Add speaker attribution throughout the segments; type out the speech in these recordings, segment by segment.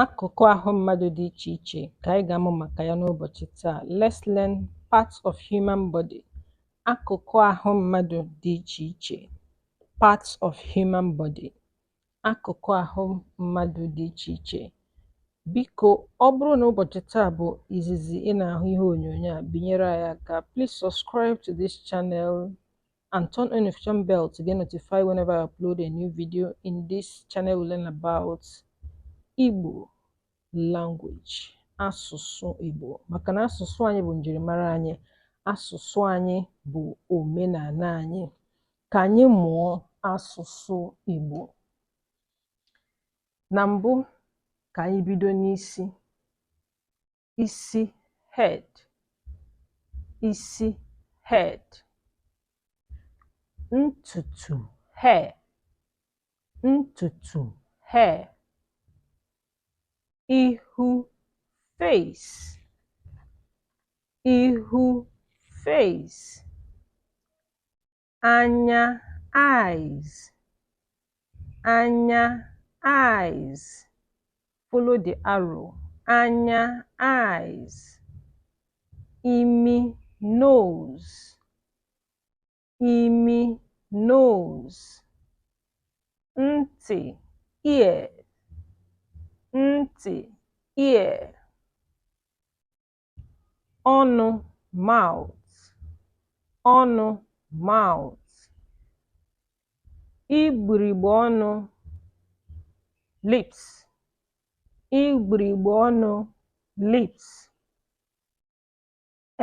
Speaker 1: Akụkụ ahụ mmadụ dị iche iche ka anyị ga-amụ maka ya n'ụbọchị taa. Let's learn parts of human body. Akụkụ ahụ mmadụ dị iche iche. Parts of human body. Akụkụ ahụ mmadụ dị iche iche. Biko, ọ bụrụ na ụbọchị taa bụ izizi ị na-ahụ ihe onyonyo a, binyere anyị aka. Please subscribe to this channel and turn on notification bell to get notified whenever I upload a new video. In this channel, we learn about Igbo language, asụsụ Igbo, maka na asụsụ anyị bụ njirimara anyị, asụsụ anyị bụ omenala anyị. Ka anyị mụọ asụsụ Igbo. Na mbụ, ka anyị bido n'isi. Isi, head. Isi, head. Ntutu, hair. Ntutu, hair. Ihu, face. Ihu, face. Anya, eyes. Anya, eyes. Follow the arrow. Anya, eyes. Imi, nose. Imi, nose. Ntị, ear. Ntị, ear. Ọnụ, mouth. Ọnụ, mouth. Igbirigbe ọnụ, lips. Igbirigbe ọnụ, lips.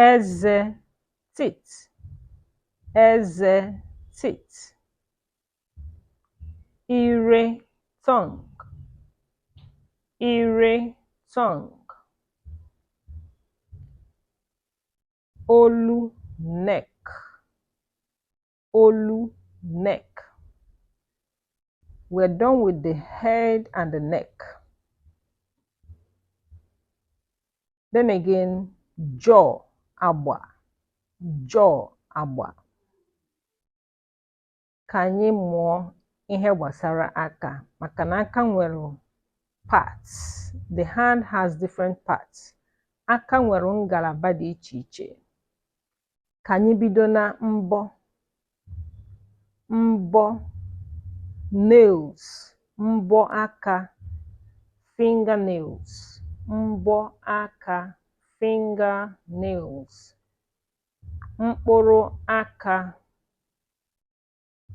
Speaker 1: Eze, teeth. Eze, teeth. Ire, tongue. Ire, tongue. Olu, neck. Olu, neck. We're done with the head and the neck. Then again, jaw, agba. Jaw, agba. Ka anyị mụọ ihe gbasara aka, maka na aka nwere parts. The hand has different parts. Aka nwere ngalaba dị iche iche. Ka anyị bido na mbọ. Mbọ, nails. Mbọ aka, fingernails. Mbọ aka, fingernails. Mkpụrụ aka.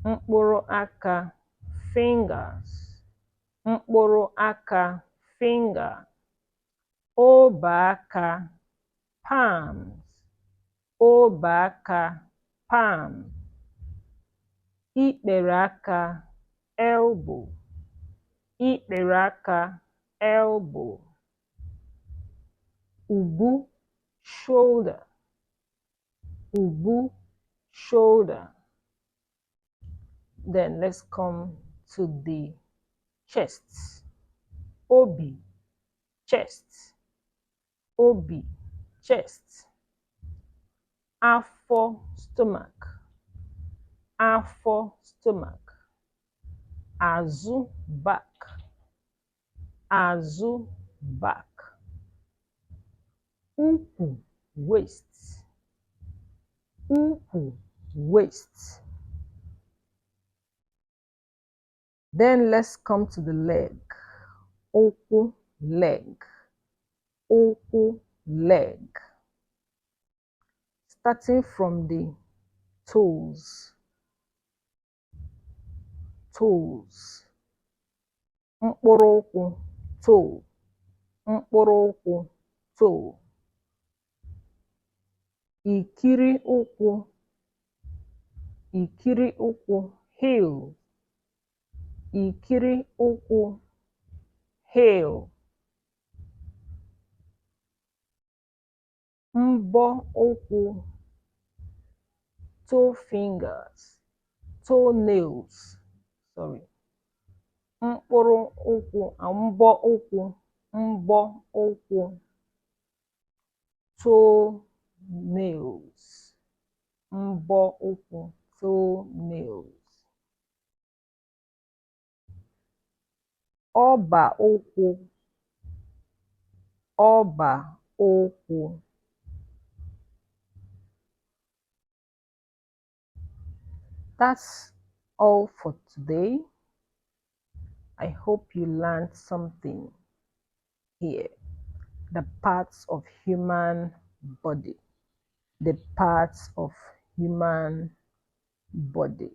Speaker 1: Mkpụrụ aka, fingers. Mkpụrụ aka, finger. Ọbọ aka, palms. Ọbọ aka, palm. Ikpere aka, elbow. Ikpere aka, elbow. Ubu, shoulder. Ubu, shoulder. Then let's come to the chest. Obi, chest. Obi, chest. Afọ, stomach. Afọ, stomach. Azụ, back. Azụ, back. Ukwu, waist. Ukwu, waist. Then let's come to the leg. Ụkwụ, leg. Ụkwụ, leg. Starting from the toes. Toes. Mkpụrụ ụkwụ, toe. Mkpụrụ ụkwụ, toe. Ikiri ụkwụ. Ikiri ụkwụ, heel. Ikiri ụkwụ, heel. Mbọ ụkwụ, toe fingers. Toenails. Sorry. Mkpụrụ ụkwụ, mbọ ụkwụ. Mbọ ụkwụ. Toenails. Mbọ ụkwụ, toenails. Ọba ụkwụ, ọba ụkwụ. That's all for today. I hope you learned something here. The parts of human body. The parts of human body.